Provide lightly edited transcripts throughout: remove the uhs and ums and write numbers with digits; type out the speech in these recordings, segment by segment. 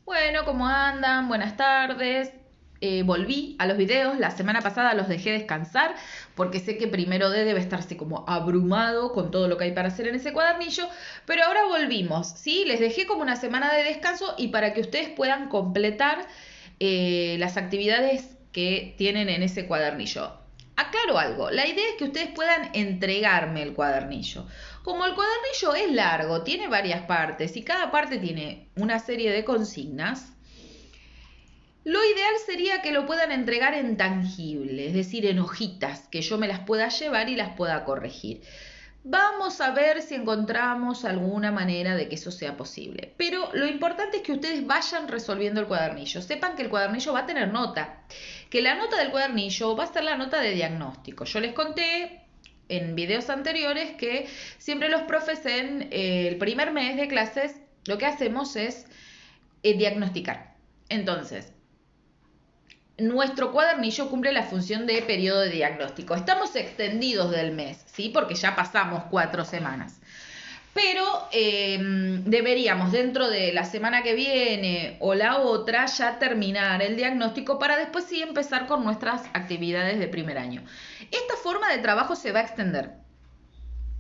Bueno, ¿cómo andan? Buenas tardes. Volví a los videos, la semana pasada los dejé descansar porque sé que primero D debe estarse como abrumado con todo lo que hay para hacer en ese cuadernillo, pero ahora volvimos, ¿sí? Les dejé como una semana de descanso y para que ustedes puedan completar las actividades que tienen en ese cuadernillo. Aclaro algo, la idea es que ustedes puedan entregarme el cuadernillo. Como el cuadernillo es largo, tiene varias partes y cada parte tiene una serie de consignas, lo ideal sería que lo puedan entregar en tangible, es decir, en hojitas, que yo me las pueda llevar y las pueda corregir. Vamos a ver si encontramos alguna manera de que eso sea posible. Pero lo importante es que ustedes vayan resolviendo el cuadernillo. Sepan que el cuadernillo va a tener nota, que la nota del cuadernillo va a ser la nota de diagnóstico. Yo les conté en videos anteriores que siempre los profes en el primer mes de clases lo que hacemos es diagnosticar. Entonces, nuestro cuadernillo cumple la función de periodo de diagnóstico. Estamos extendidos del mes, ¿sí? Porque ya pasamos 4 semanas. Pero deberíamos dentro de la semana que viene o la otra ya terminar el diagnóstico para después sí empezar con nuestras actividades de primer año. Esta forma de trabajo se va a extender.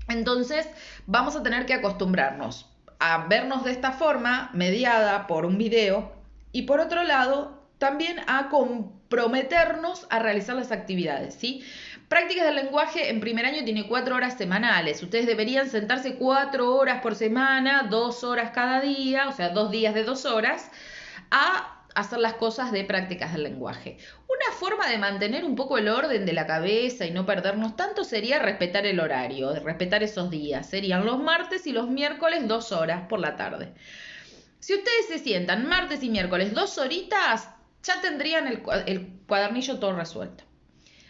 Entonces vamos a tener que acostumbrarnos a vernos de esta forma, mediada por un video, y por otro lado también a comprometernos a realizar las actividades, ¿sí? Prácticas del lenguaje en primer año tiene 4 horas semanales. Ustedes deberían sentarse 4 horas por semana, 2 horas cada día, o sea, 2 días de 2 horas, a hacer las cosas de prácticas del lenguaje. Una forma de mantener un poco el orden de la cabeza y no perdernos tanto sería respetar el horario, respetar esos días. Serían los martes y los miércoles 2 horas por la tarde. Si ustedes se sientan martes y miércoles 2 horitas, ya tendrían el cuadernillo todo resuelto.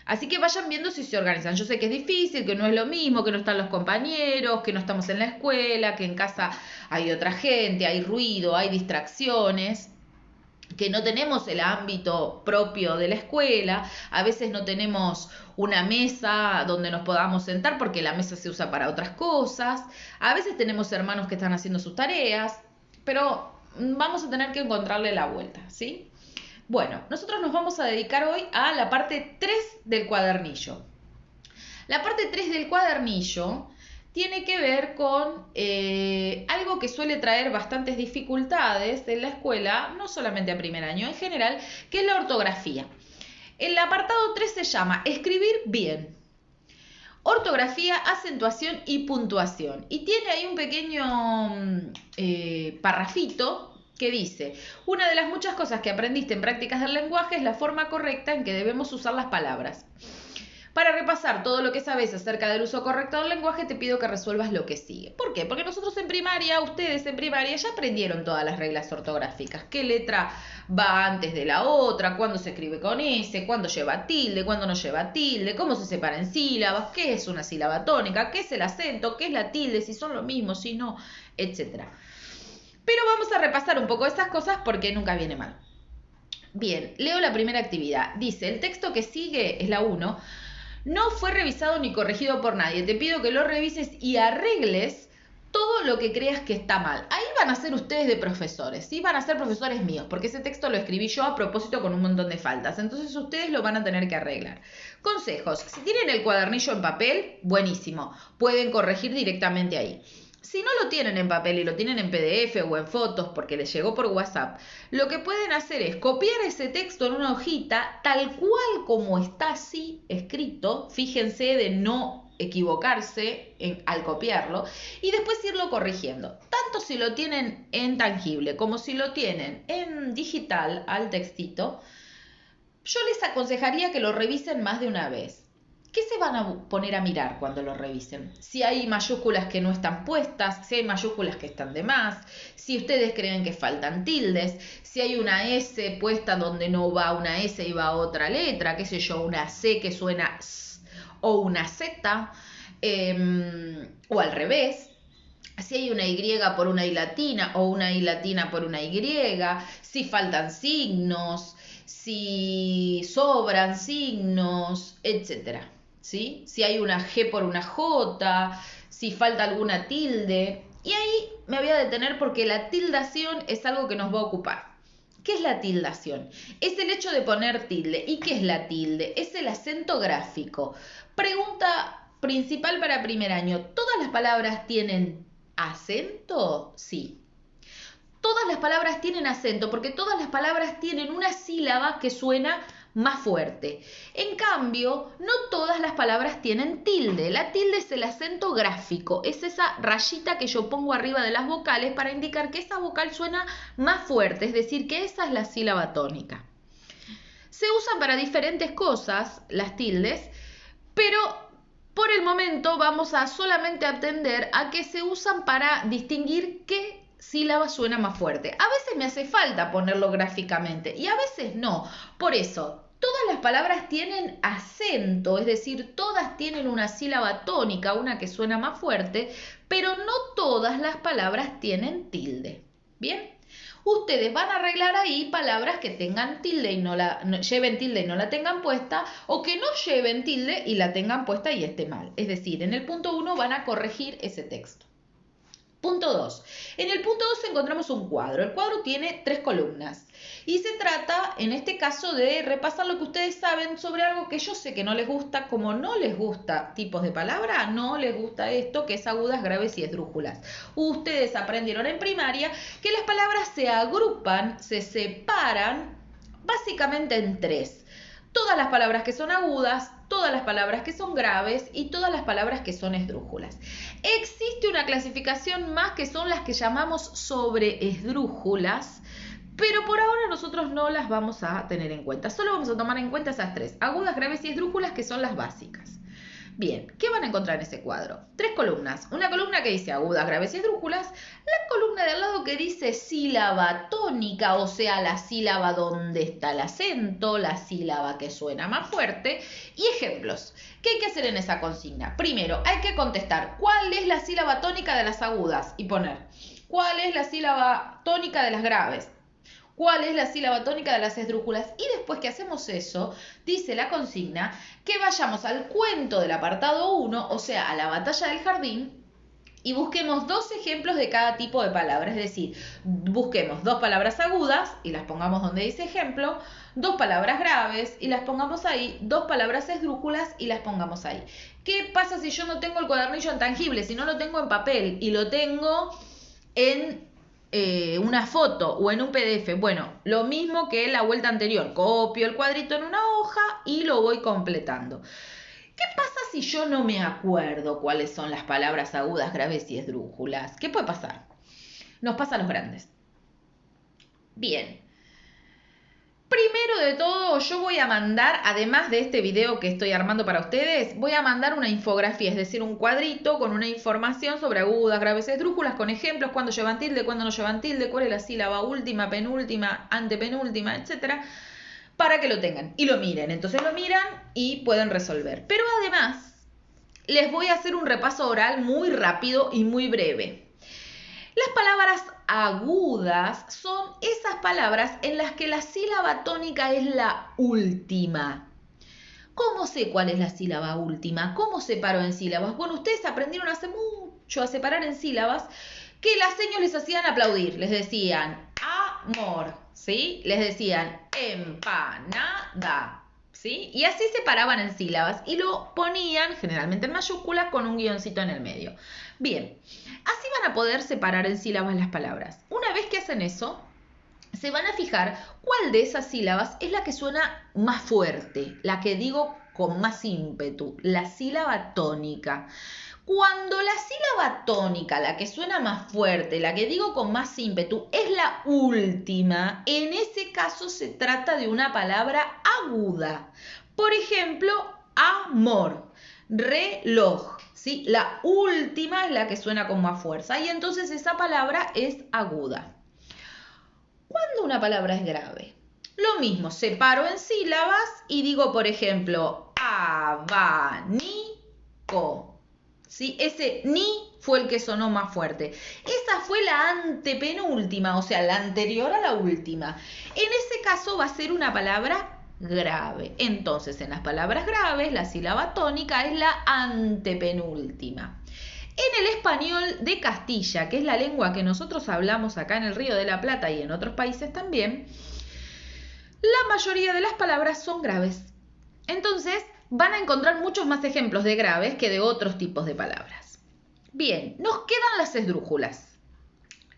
Así que vayan viendo si se organizan. Yo sé que es difícil, que no es lo mismo, que no están los compañeros, que no estamos en la escuela, que en casa hay otra gente, hay ruido, hay distracciones, que no tenemos el ámbito propio de la escuela, a veces no tenemos una mesa donde nos podamos sentar porque la mesa se usa para otras cosas, a veces tenemos hermanos que están haciendo sus tareas, pero vamos a tener que encontrarle la vuelta, ¿sí? Bueno, nosotros nos vamos a dedicar hoy a la parte 3 del cuadernillo. La parte 3 del cuadernillo tiene que ver con algo que suele traer bastantes dificultades en la escuela, no solamente a primer año, en general, que es la ortografía. El apartado 3 se llama Escribir bien. Ortografía, acentuación y puntuación. Y tiene ahí un pequeño parrafito que dice, una de las muchas cosas que aprendiste en prácticas del lenguaje es la forma correcta en que debemos usar las palabras. Para repasar todo lo que sabes acerca del uso correcto del lenguaje, te pido que resuelvas lo que sigue. ¿Por qué? Porque nosotros en primaria, ustedes en primaria, ya aprendieron todas las reglas ortográficas. ¿Qué letra va antes de la otra? ¿Cuándo se escribe con S? ¿Cuándo lleva tilde? ¿Cuándo no lleva tilde? ¿Cómo se separan sílabas? ¿Qué es una sílaba tónica? ¿Qué es el acento? ¿Qué es la tilde? Si son lo mismo, si no, etcétera. Pero vamos a repasar un poco estas cosas porque nunca viene mal. Bien, leo la primera actividad. Dice, el texto que sigue es la 1. No fue revisado ni corregido por nadie. Te pido que lo revises y arregles todo lo que creas que está mal. Ahí van a ser ustedes de profesores, ¿sí? Van a ser profesores míos, porque ese texto lo escribí yo a propósito con un montón de faltas. Entonces ustedes lo van a tener que arreglar. Consejos. Si tienen el cuadernillo en papel, buenísimo. Pueden corregir directamente ahí. Si no lo tienen en papel y lo tienen en PDF o en fotos porque les llegó por WhatsApp, lo que pueden hacer es copiar ese texto en una hojita tal cual como está así escrito, fíjense de no equivocarse al copiarlo, y después irlo corrigiendo. Tanto si lo tienen en tangible como si lo tienen en digital al textito, yo les aconsejaría que lo revisen más de una vez. ¿Qué se van a poner a mirar cuando lo revisen? Si hay mayúsculas que no están puestas, si hay mayúsculas que están de más, si ustedes creen que faltan tildes, si hay una S puesta donde no va una S y va otra letra, qué sé yo, una C que suena S o una Z, o al revés. Si hay una Y por una I latina o una I latina por una Y, si faltan signos, si sobran signos, etcétera. ¿Sí? Si hay una G por una J, si falta alguna tilde. Y ahí me voy a detener porque la tildación es algo que nos va a ocupar. ¿Qué es la tildación? Es el hecho de poner tilde. ¿Y qué es la tilde? Es el acento gráfico. Pregunta principal para primer año. ¿Todas las palabras tienen acento? Sí. Todas las palabras tienen acento porque todas las palabras tienen una sílaba que suena más fuerte. En cambio, no todas las palabras tienen tilde. La tilde es el acento gráfico, es esa rayita que yo pongo arriba de las vocales para indicar que esa vocal suena más fuerte, es decir, que esa es la sílaba tónica. Se usan para diferentes cosas las tildes, pero por el momento vamos a solamente atender a que se usan para distinguir qué sílaba suena más fuerte. A veces me hace falta ponerlo gráficamente y a veces no. Por eso, todas las palabras tienen acento, es decir, todas tienen una sílaba tónica, una que suena más fuerte, pero no todas las palabras tienen tilde. ¿Bien? Ustedes van a arreglar ahí palabras que tengan tilde y lleven tilde y no la tengan puesta, o que no lleven tilde y la tengan puesta y esté mal. Es decir, en el punto 1 van a corregir ese texto. Punto 2. En el punto 2 encontramos un cuadro. El cuadro tiene 3 columnas y se trata, en este caso, de repasar lo que ustedes saben sobre algo que yo sé que no les gusta. Como no les gusta tipos de palabra, no les gusta esto, que es agudas, graves y esdrújulas. Ustedes aprendieron en primaria que las palabras se agrupan, se separan básicamente en 3. Todas las palabras que son agudas, todas las palabras que son graves y todas las palabras que son esdrújulas. Existe una clasificación más que son las que llamamos sobreesdrújulas, pero por ahora nosotros no las vamos a tener en cuenta. Solo vamos a tomar en cuenta esas 3, agudas, graves y esdrújulas, que son las básicas. Bien, ¿qué van a encontrar en ese cuadro? 3 columnas. Una columna que dice agudas, graves y esdrújulas. La columna de al lado que dice sílaba tónica, o sea, la sílaba donde está el acento, la sílaba que suena más fuerte. Y ejemplos. ¿Qué hay que hacer en esa consigna? Primero, hay que contestar cuál es la sílaba tónica de las agudas y poner cuál es la sílaba tónica de las graves. ¿Cuál es la sílaba tónica de las esdrújulas? Y después que hacemos eso, dice la consigna que vayamos al cuento del apartado 1, o sea, a la batalla del jardín, y busquemos 2 ejemplos de cada tipo de palabra. Es decir, busquemos 2 palabras agudas y las pongamos donde dice ejemplo, 2 palabras graves y las pongamos ahí, 2 palabras esdrújulas y las pongamos ahí. ¿Qué pasa si yo no tengo el cuadernillo en tangible, si no lo tengo en papel y lo tengo en una foto o en un PDF? Bueno, lo mismo que la vuelta anterior. Copio el cuadrito en una hoja y lo voy completando. ¿Qué pasa si yo no me acuerdo cuáles son las palabras agudas, graves y esdrújulas? ¿Qué puede pasar? Nos pasa a los grandes. Bien. Primero de todo, yo voy a mandar, además de este video que estoy armando para ustedes, voy a mandar una infografía, es decir, un cuadrito con una información sobre agudas, graves, esdrújulas, con ejemplos, cuándo llevan tilde, cuándo no llevan tilde, cuál es la sílaba última, penúltima, antepenúltima, etcétera, para que lo tengan y lo miren. Entonces lo miran y pueden resolver. Pero además, les voy a hacer un repaso oral muy rápido y muy breve. Las palabras agudas son esas palabras en las que la sílaba tónica es la última. ¿Cómo sé cuál es la sílaba última? ¿Cómo separo en sílabas? Bueno, ustedes aprendieron hace mucho a separar en sílabas, que las señas les hacían aplaudir. Les decían amor, ¿sí? Les decían empanada, ¿sí? Y así separaban en sílabas y lo ponían generalmente en mayúsculas con un guioncito en el medio. Bien, así van a poder separar en sílabas las palabras. Una vez que hacen eso, se van a fijar cuál de esas sílabas es la que suena más fuerte, la que digo con más ímpetu, la sílaba tónica. Cuando la sílaba tónica, la que suena más fuerte, la que digo con más ímpetu, es la última, en ese caso se trata de una palabra aguda. Por ejemplo, amor, reloj, ¿sí? La última es la que suena con más fuerza y entonces esa palabra es aguda. ¿Cuándo una palabra es grave? Lo mismo, separo en sílabas y digo, por ejemplo, abanico. ¿Sí? Ese ni fue el que sonó más fuerte. Esa fue la antepenúltima, o sea, la anterior a la última. En ese caso va a ser una palabra grave. Entonces, en las palabras graves, la sílaba tónica es la antepenúltima. En el español de Castilla, que es la lengua que nosotros hablamos acá en el Río de la Plata y en otros países también, la mayoría de las palabras son graves. Entonces, van a encontrar muchos más ejemplos de graves que de otros tipos de palabras. Bien, nos quedan las esdrújulas.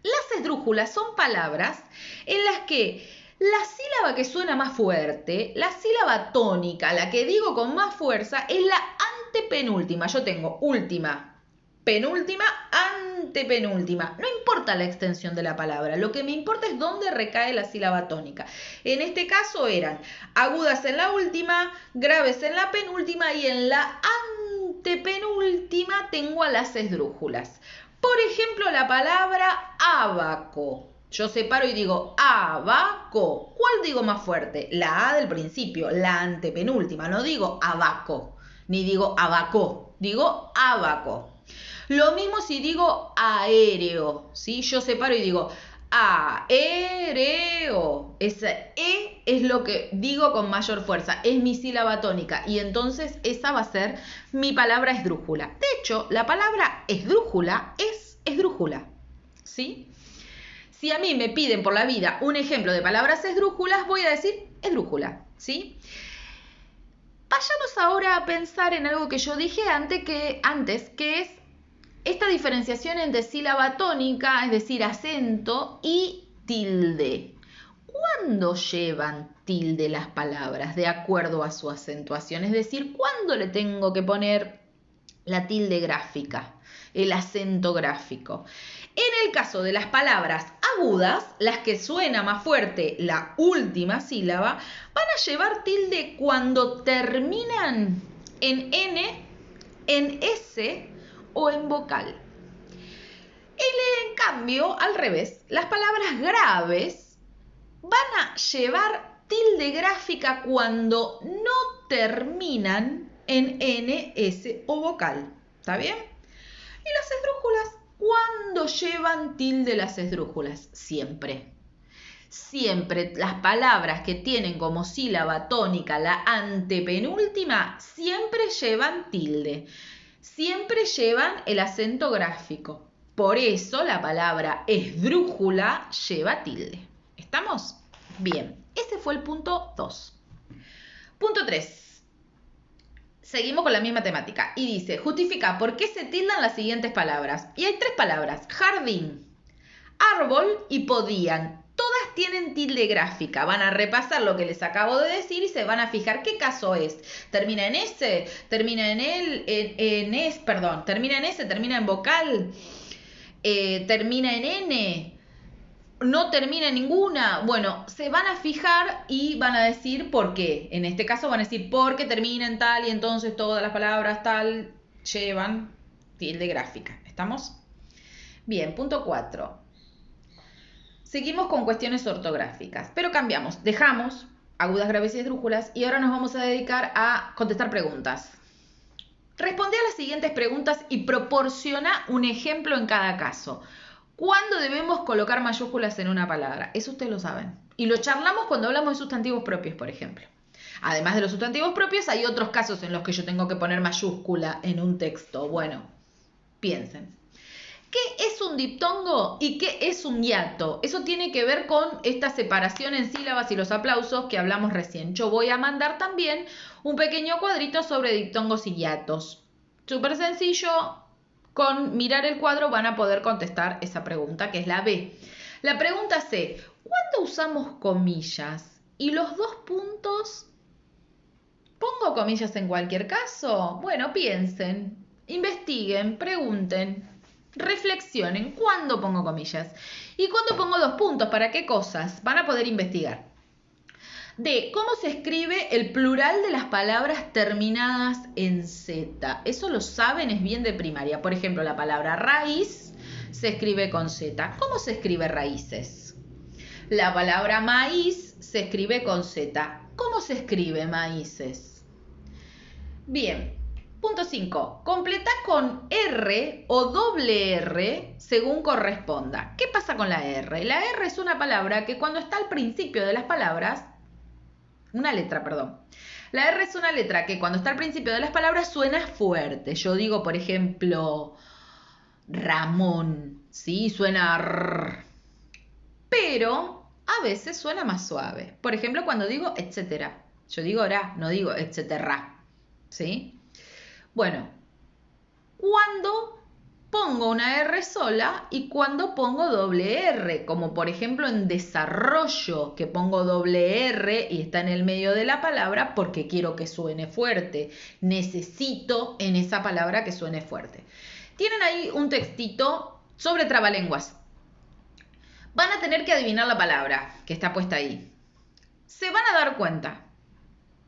Las esdrújulas son palabras en las que la sílaba que suena más fuerte, la sílaba tónica, la que digo con más fuerza, es la antepenúltima. Yo tengo última, penúltima, antepenúltima. No importa la extensión de la palabra, lo que me importa es dónde recae la sílaba tónica. En este caso eran agudas en la última, graves en la penúltima y en la antepenúltima tengo a las esdrújulas. Por ejemplo, la palabra abaco. Yo separo y digo abaco. ¿Cuál digo más fuerte? La A del principio, la antepenúltima. No digo abaco, ni digo abacó, digo abaco. Lo mismo si digo aéreo, ¿sí? Yo separo y digo aéreo. Ese E es lo que digo con mayor fuerza, es mi sílaba tónica y entonces esa va a ser mi palabra esdrújula. De hecho, la palabra esdrújula es esdrújula, ¿sí? Si a mí me piden por la vida un ejemplo de palabras esdrújulas, voy a decir esdrújula, ¿sí? Vayamos ahora a pensar en algo que yo dije antes, que es esta diferenciación entre sílaba tónica, es decir, acento, y tilde. ¿Cuándo llevan tilde las palabras de acuerdo a su acentuación? Es decir, ¿cuándo le tengo que poner la tilde gráfica, el acento gráfico? En el caso de las palabras agudas, las que suena más fuerte la última sílaba, van a llevar tilde cuando terminan en N, en S o en vocal. En cambio, al revés, las palabras graves van a llevar tilde gráfica cuando no terminan en N, S o vocal. ¿Está bien? Y las esdrújulas, ¿cuándo llevan tilde las esdrújulas? Siempre. Siempre las palabras que tienen como sílaba tónica la antepenúltima, siempre llevan tilde. Siempre llevan el acento gráfico. Por eso la palabra esdrújula lleva tilde. ¿Estamos? Bien, ese fue el punto 2. Punto 3. Seguimos con la misma temática. Y dice, justifica por qué se tildan las siguientes palabras. Y hay 3 palabras. Jardín, árbol y podían. Todas tienen tilde gráfica. Van a repasar lo que les acabo de decir y se van a fijar qué caso es. ¿Termina en S? ¿Termina en S? Perdón. ¿Termina en S? ¿Termina en vocal? ¿Termina en N? ¿No termina en ninguna? Bueno, se van a fijar y van a decir por qué. En este caso van a decir porque termina en tal y entonces todas las palabras tal llevan tilde gráfica. ¿Estamos? Bien, punto 4. Seguimos con cuestiones ortográficas, pero cambiamos. Dejamos agudas, graves y esdrújulas y ahora nos vamos a dedicar a contestar preguntas. Responde a las siguientes preguntas y proporciona un ejemplo en cada caso. ¿Cuándo debemos colocar mayúsculas en una palabra? Eso ustedes lo saben. Y lo charlamos cuando hablamos de sustantivos propios, por ejemplo. Además de los sustantivos propios, hay otros casos en los que yo tengo que poner mayúscula en un texto. Bueno, piensen. ¿Qué es un diptongo y qué es un hiato? Eso tiene que ver con esta separación en sílabas y los aplausos que hablamos recién. Yo voy a mandar también un pequeño cuadrito sobre diptongos y hiatos. Súper sencillo, con mirar el cuadro van a poder contestar esa pregunta, que es la B. La pregunta C, ¿cuándo usamos comillas? Y los 2 puntos, ¿pongo comillas en cualquier caso? Bueno, piensen, investiguen, pregunten. Reflexionen, ¿cuándo pongo comillas? ¿Y cuándo pongo 2 puntos? ¿Para qué cosas? Van a poder investigar. D. ¿Cómo se escribe el plural de las palabras terminadas en Z? Eso lo saben, es bien de primaria. Por ejemplo, la palabra raíz se escribe con Z. ¿Cómo se escribe raíces? La palabra maíz se escribe con Z. ¿Cómo se escribe maíces? Bien. Punto 5. Completa con R o doble R según corresponda. ¿Qué pasa con la R? La R es una palabra que cuando está al principio de las palabras, una letra, perdón. La R es una letra que cuando está al principio de las palabras suena fuerte. Yo digo, por ejemplo, Ramón, ¿sí? Suena R. Pero a veces suena más suave. Por ejemplo, cuando digo etcétera. Yo digo ra, no digo etcétera. ¿Sí? Bueno, cuando pongo una R sola y cuando pongo doble R, como por ejemplo en desarrollo, que pongo doble R y está en el medio de la palabra porque quiero que suene fuerte. Necesito en esa palabra que suene fuerte. Tienen ahí un textito sobre trabalenguas. Van a tener que adivinar la palabra que está puesta ahí. Se van a dar cuenta.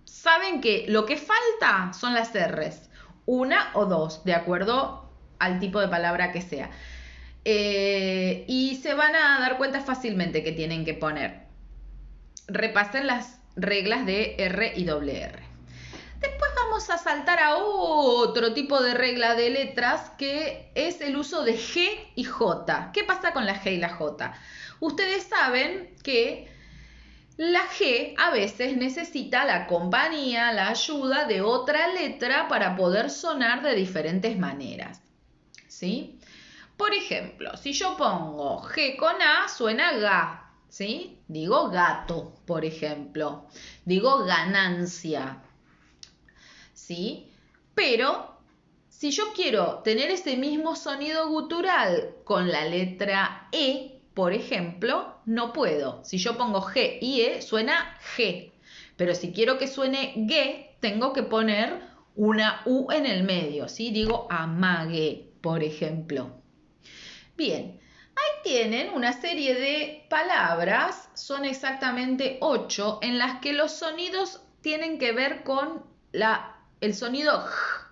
Saben que lo que falta son las R's. Una o dos, de acuerdo al tipo de palabra que sea. Y se van a dar cuenta fácilmente que tienen que poner. Repasen las reglas de R y doble R. Después vamos a saltar a otro tipo de regla de letras que es el uso de G y J. ¿Qué pasa con la G y la J? Ustedes saben que la G a veces necesita la compañía, la ayuda de otra letra para poder sonar de diferentes maneras. ¿Sí? Por ejemplo, si yo pongo G con A, suena ga. ¿Sí? Digo gato, por ejemplo. Digo ganancia. ¿Sí? Pero si yo quiero tener ese mismo sonido gutural con la letra E, por ejemplo, no puedo. Si yo pongo G y E, suena G. Pero si quiero que suene G, tengo que poner una U en el medio. ¿Sí? Digo amague, por ejemplo. Bien, ahí tienen una serie de palabras, son exactamente 8, en las que los sonidos tienen que ver con el sonido J.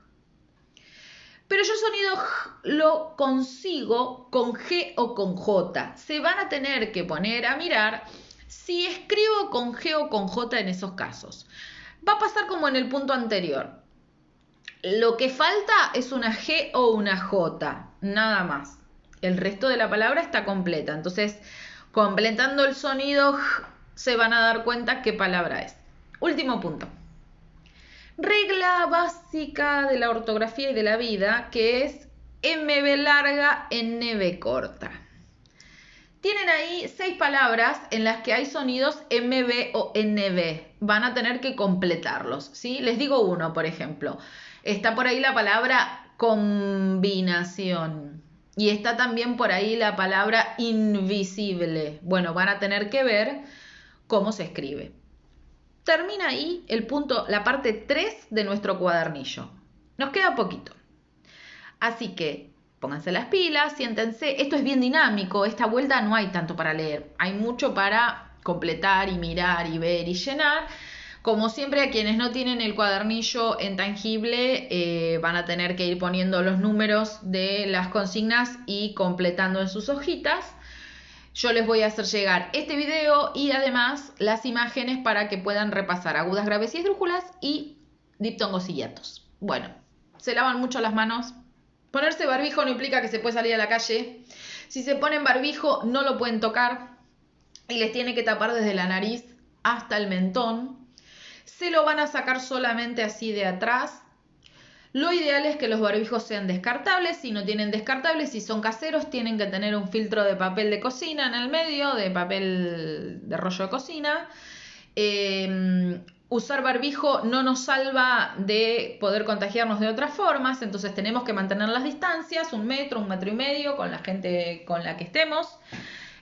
Pero yo el sonido J lo consigo con G o con J. Se van a tener que poner a mirar si escribo con G o con J en esos casos. Va a pasar como en el punto anterior. Lo que falta es una G o una J, nada más. El resto de la palabra está completa. Entonces, completando el sonido J, se van a dar cuenta qué palabra es. Último punto. Regla básica de la ortografía y de la vida, que es MB larga, NB corta. Tienen ahí 6 palabras en las que hay sonidos MB o NB. Van a tener que completarlos, ¿sí? Les digo uno, por ejemplo. Está por ahí la palabra combinación. Y está también por ahí la palabra invisible. Bueno, van a tener que ver cómo se escribe. Termina ahí el punto, la parte 3 de nuestro cuadernillo. Nos queda poquito. Así que pónganse las pilas, siéntense. Esto es bien dinámico. Esta vuelta no hay tanto para leer. Hay mucho para completar y mirar y ver y llenar. Como siempre, a quienes no tienen el cuadernillo en tangible van a tener que ir poniendo los números de las consignas y completando en sus hojitas. Yo les voy a hacer llegar este video y además las imágenes para que puedan repasar agudas, graves y esdrújulas y diptongos y hiatos. Bueno, se lavan mucho las manos. Ponerse barbijo no implica que se puede salir a la calle. Si se ponen barbijo no lo pueden tocar y les tiene que tapar desde la nariz hasta el mentón. Se lo van a sacar solamente así de atrás. Lo ideal es que los barbijos sean descartables. Si no tienen descartables, si son caseros, tienen que tener un filtro de papel de cocina en el medio, de papel de rollo de cocina. Usar barbijo no nos salva de poder contagiarnos de otras formas, entonces tenemos que mantener las distancias, 1 metro, 1,5 metros con la gente con la que estemos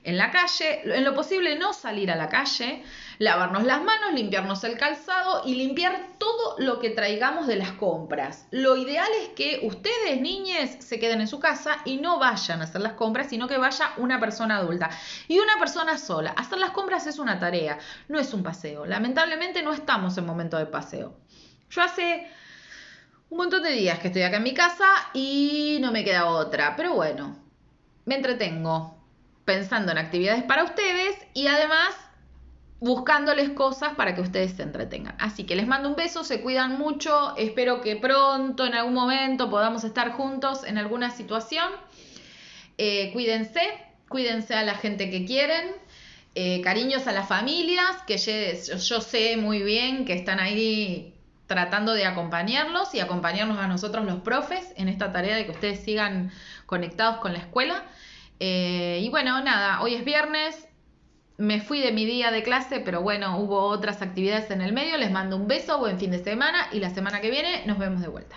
en la calle. En lo posible no salir a la calle, lavarnos las manos, limpiarnos el calzado y limpiar todo lo que traigamos de las compras. Lo ideal es que ustedes, niñes, se queden en su casa y no vayan a hacer las compras, sino que vaya una persona adulta y una persona sola. Hacer las compras es una tarea, no es un paseo. Lamentablemente no estamos en momento de paseo. Yo hace un montón de días que estoy acá en mi casa y no me queda otra, pero bueno, me entretengo pensando en actividades para ustedes y además buscándoles cosas para que ustedes se entretengan. Así que les mando un beso, se cuidan mucho, espero que pronto, en algún momento, podamos estar juntos en alguna situación. Cuídense a la gente que quieren, cariños a las familias, que yo sé muy bien que están ahí tratando de acompañarlos y acompañarnos a nosotros los profes en esta tarea de que ustedes sigan conectados con la escuela. Y bueno, nada, hoy es viernes, Me fui de mi día de clase, pero bueno, hubo otras actividades en el medio. Les mando un beso, buen fin de semana y la semana que viene nos vemos de vuelta.